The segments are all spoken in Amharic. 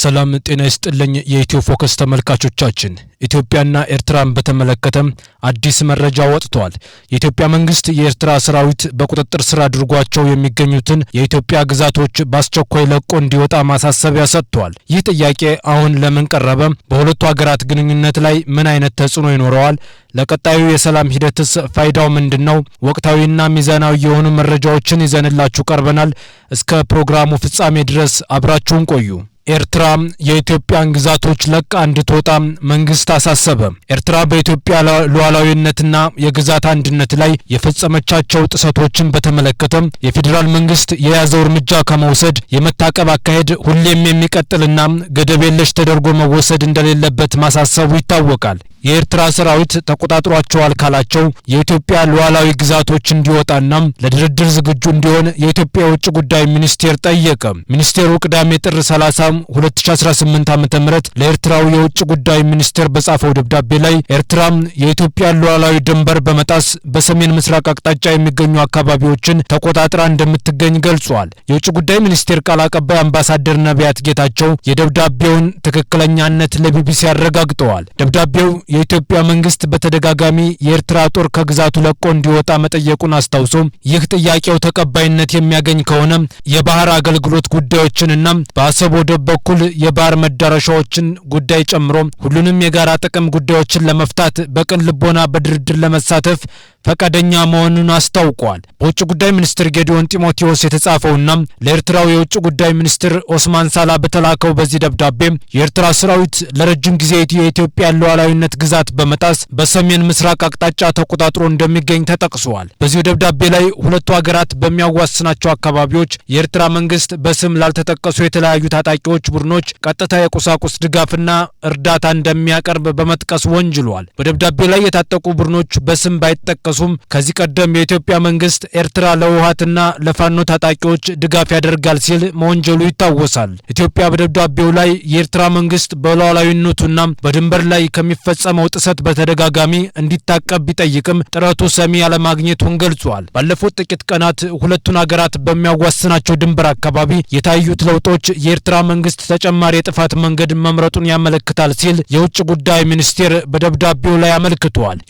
ሰላም ጤና ይስጥልኝ የኢትዮ ፎከስ ተመልካቾቻችን ኢትዮጵያና ኤርትራን በተመለከተ አዲስ መረጃ ወጥቷል። የኢትዮጵያ መንግስት የኤርትራ ሰራዊት በቁጥጥር ስር አድርጓቸው የሚገኙትን የኢትዮጵያ ግዛቶች በአስቸኳይ ለቆ እንዲወጣ ማሳሰቢያ ሰጥቷል። ይህ ጥያቄ አሁን ለምን ቀረበ? በሁለቱ ሀገራት ግንኙነት ላይ ምን አይነት ተጽዕኖ ይኖረዋል? ለቀጣዩ የሰላም ሂደትስ ፋይዳው ምንድነው? ወቅታዊና ሚዛናዊ የሆኑ መረጃዎችን ይዘንላችሁ ቀርበናል። እስከ ፕሮግራሙ ፍጻሜ ድረስ አብራችሁን ቆዩ። ኤርትራ የኢትዮጵያን ግዛቶች ለቃ እንድትወጣ መንግስት አሳሰበ። ኤርትራ በኢትዮጵያ ሉዓላዊነትና የግዛት አንድነት ላይ የፈጸመቻቸው ጥሰቶችን በተመለከተ የፌዴራል መንግስት የያዘው እርምጃ ከመውሰድ የመታቀብ አካሄድ ሁሌም የሚቀጥልና ገደብ የለሽ ተደርጎ መወሰድ እንደሌለበት ማሳሰቡ ይታወቃል። የኤርትራ ሰራዊት ተቆጣጥሯቸዋል ካላቸው የኢትዮጵያ ሉዓላዊ ግዛቶች እንዲወጣና ለድርድር ዝግጁ እንዲሆን የኢትዮጵያ የውጭ ጉዳይ ሚኒስቴር ጠየቀ። ሚኒስቴሩ ቅዳሜ ጥር 30 2018 ዓ.ም ለኤርትራው የውጭ ጉዳይ ሚኒስቴር በጻፈው ደብዳቤ ላይ ኤርትራ የኢትዮጵያ ሉዓላዊ ድንበር በመጣስ በሰሜን ምስራቅ አቅጣጫ የሚገኙ አካባቢዎችን ተቆጣጥራ እንደምትገኝ ገልጿል። የውጭ ጉዳይ ሚኒስቴር ቃል አቀባይ አምባሳደር ነቢያት ጌታቸው የደብዳቤውን ትክክለኛነት ለቢቢሲ አረጋግጠዋል። ደብዳቤው የኢትዮጵያ መንግስት በተደጋጋሚ የኤርትራ ጦር ከግዛቱ ለቆ እንዲወጣ መጠየቁን አስታውሶ ይህ ጥያቄው ተቀባይነት የሚያገኝ ከሆነ የባህር አገልግሎት ጉዳዮችንና በአሰብ ወደብ በኩል የባህር መዳረሻዎችን ጉዳይ ጨምሮ ሁሉንም የጋራ ጥቅም ጉዳዮችን ለመፍታት በቅን ልቦና በድርድር ለመሳተፍ ፈቃደኛ መሆኑን አስታውቋል። በውጭ ጉዳይ ሚኒስትር ጌዲዮን ጢሞቴዎስ የተጻፈውና ለኤርትራው የውጭ ጉዳይ ሚኒስትር ኦስማን ሳላ በተላከው በዚህ ደብዳቤ የኤርትራ ሰራዊት ለረጅም ጊዜ የኢትዮጵያ ሉዓላዊነት ግዛት በመጣስ በሰሜን ምስራቅ አቅጣጫ ተቆጣጥሮ እንደሚገኝ ተጠቅሷል። በዚህ ደብዳቤ ላይ ሁለቱ ሀገራት በሚያዋስናቸው አካባቢዎች የኤርትራ መንግስት በስም ላልተጠቀሱ የተለያዩ ታጣቂዎች ቡድኖች ቀጥታ የቁሳቁስ ድጋፍና እርዳታ እንደሚያቀርብ በመጥቀስ ወንጅሏል። በደብዳቤው ላይ የታጠቁ ቡድኖች በስም ባይጠቀሱም ከዚህ ቀደም የኢትዮጵያ መንግስት ኤርትራ ለህወሓትና ለፋኖ ታጣቂዎች ድጋፍ ያደርጋል ሲል መወንጀሉ ይታወሳል። ኢትዮጵያ በደብዳቤው ላይ የኤርትራ መንግስት በሉዓላዊነቱና በድንበር ላይ ከሚፈጸመው ጥሰት በተደጋጋሚ እንዲታቀብ ቢጠይቅም ጥረቱ ሰሚ ያለማግኘቱን ገልጿል። ባለፉት ጥቂት ቀናት ሁለቱን ሀገራት በሚያዋስናቸው ድንበር አካባቢ የታዩት ለውጦች የኤርትራ መንግስት ተጨማሪ የጥፋት መንገድ መምረጡን ያመለክታል ሲል የውጭ ጉዳይ ሚኒስቴር በደብዳቤው ላይ አመልክቷል።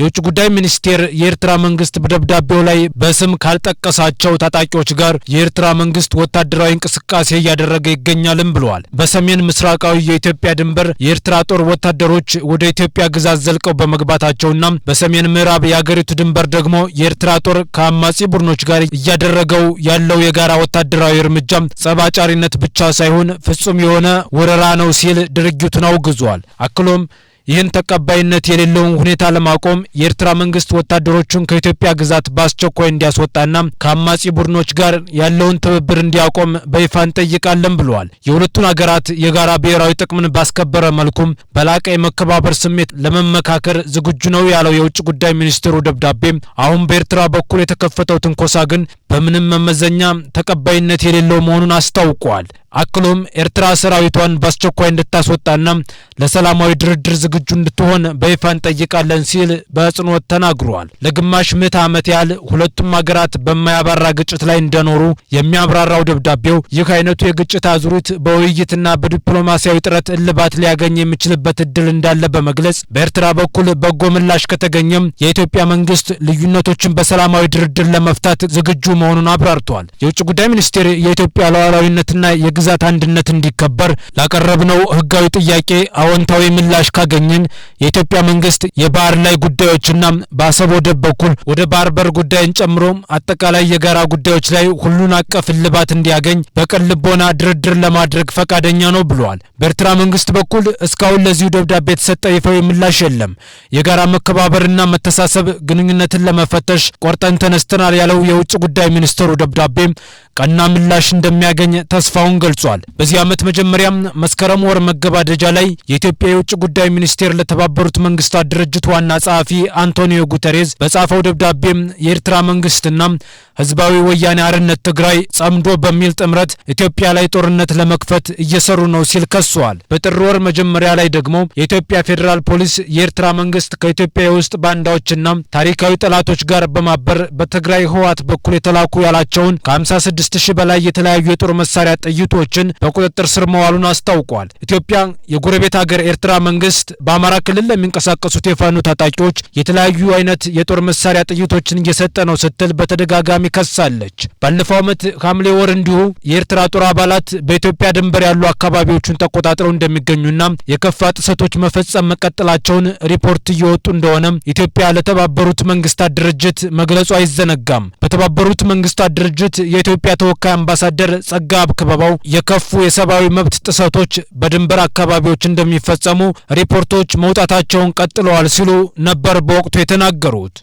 የውጭ ጉዳይ ሚኒስቴር የኤርትራ መንግስት በደብዳቤው ላይ በስም ካልጠቀሳቸው ታጣቂዎች ጋር የኤርትራ መንግስት ወታደራዊ እንቅስቃሴ እያደረገ ይገኛልም ብለዋል። በሰሜን ምስራቃዊ የኢትዮጵያ ድንበር የኤርትራ ጦር ወታደሮች ወደ ኢትዮጵያ ግዛት ዘልቀው በመግባታቸውና በሰሜን ምዕራብ የአገሪቱ ድንበር ደግሞ የኤርትራ ጦር ከአማጺ ቡድኖች ጋር እያደረገው ያለው የጋራ ወታደራዊ እርምጃ ጸባጫሪነት ብቻ ሳይሆን ፍጹም የሆነ ወረራ ነው ሲል ድርጊቱን አውግዟል። አክሎም ይህን ተቀባይነት የሌለውን ሁኔታ ለማቆም የኤርትራ መንግስት ወታደሮቹን ከኢትዮጵያ ግዛት በአስቸኳይ እንዲያስወጣና ከአማጺ ቡድኖች ጋር ያለውን ትብብር እንዲያቆም በይፋ እንጠይቃለን ብለዋል። የሁለቱን ሀገራት የጋራ ብሔራዊ ጥቅምን ባስከበረ መልኩም በላቀ የመከባበር ስሜት ለመመካከር ዝግጁ ነው ያለው የውጭ ጉዳይ ሚኒስትሩ ደብዳቤ አሁን በኤርትራ በኩል የተከፈተው ትንኮሳ ግን በምንም መመዘኛ ተቀባይነት የሌለው መሆኑን አስታውቋል። አክሎም ኤርትራ ሰራዊቷን በአስቸኳይ እንድታስወጣና ለሰላማዊ ድርድር ዝግጁ እንድትሆን በይፋ እንጠይቃለን ሲል በአጽንኦት ተናግሯል። ለግማሽ ምዕተ ዓመት ያህል ሁለቱም ሀገራት በማያባራ ግጭት ላይ እንደኖሩ የሚያብራራው ደብዳቤው ይህ አይነቱ የግጭት አዙሪት በውይይትና በዲፕሎማሲያዊ ጥረት እልባት ሊያገኝ የሚችልበት እድል እንዳለ በመግለጽ በኤርትራ በኩል በጎ ምላሽ ከተገኘም የኢትዮጵያ መንግስት ልዩነቶችን በሰላማዊ ድርድር ለመፍታት ዝግጁ መሆኑን አብራርቷል። የውጭ ጉዳይ ሚኒስቴር የኢትዮጵያ ሉዓላዊነትና የግዛት አንድነት እንዲከበር ላቀረብነው ህጋዊ ጥያቄ አዎንታዊ ምላሽ ካገኘን የኢትዮጵያ መንግስት የባህር ላይ ጉዳዮችና በአሰብ ወደብ በኩል ወደ ባህር በር ጉዳይን ጨምሮ አጠቃላይ የጋራ ጉዳዮች ላይ ሁሉን አቀፍ እልባት እንዲያገኝ በቅን ልቦና ድርድር ለማድረግ ፈቃደኛ ነው ብለዋል። በኤርትራ መንግስት በኩል እስካሁን ለዚሁ ደብዳቤ የተሰጠ ይፋዊ ምላሽ የለም። የጋራ መከባበርና መተሳሰብ ግንኙነትን ለመፈተሽ ቆርጠን ተነስተናል ያለው የውጭ ጉዳይ ሚኒስትሩ ደብዳቤ ቀና ምላሽ እንደሚያገኝ ተስፋውን ገልጿል። በዚህ ዓመት መጀመሪያም መስከረም ወር መገባደጃ ላይ የኢትዮጵያ የውጭ ጉዳይ ሚኒስቴር ለተባበሩት መንግስታት ድርጅት ዋና ጸሐፊ አንቶኒዮ ጉተሬዝ በጻፈው ደብዳቤ የኤርትራ መንግስትና ህዝባዊ ወያኔ ሓርነት ትግራይ ጸምዶ በሚል ጥምረት ኢትዮጵያ ላይ ጦርነት ለመክፈት እየሰሩ ነው ሲል ከሷል። በጥር ወር መጀመሪያ ላይ ደግሞ የኢትዮጵያ ፌዴራል ፖሊስ የኤርትራ መንግስት ከኢትዮጵያ የውስጥ ባንዳዎችና ታሪካዊ ጠላቶች ጋር በማበር በትግራይ ህወሓት በኩል የተላኩ ያላቸውን ከ56,000 በላይ የተለያዩ የጦር መሳሪያ ጥይቶች ታጣቂዎችን በቁጥጥር ስር መዋሉን አስታውቋል። ኢትዮጵያ የጎረቤት ሀገር ኤርትራ መንግስት በአማራ ክልል ለሚንቀሳቀሱት የፋኖ ታጣቂዎች የተለያዩ አይነት የጦር መሳሪያ ጥይቶችን እየሰጠ ነው ስትል በተደጋጋሚ ከሳለች። ባለፈው ዓመት ሐምሌ ወር እንዲሁ የኤርትራ ጦር አባላት በኢትዮጵያ ድንበር ያሉ አካባቢዎችን ተቆጣጥረው እንደሚገኙና የከፋ ጥሰቶች መፈጸም መቀጠላቸውን ሪፖርት እየወጡ እንደሆነ ኢትዮጵያ ለተባበሩት መንግስታት ድርጅት መግለጹ አይዘነጋም። በተባበሩት መንግስታት ድርጅት የኢትዮጵያ ተወካይ አምባሳደር ጸጋብ ክበባው የከፉ የሰብአዊ መብት ጥሰቶች በድንበር አካባቢዎች እንደሚፈጸሙ ሪፖርቶች መውጣታቸውን ቀጥለዋል ሲሉ ነበር በወቅቱ የተናገሩት።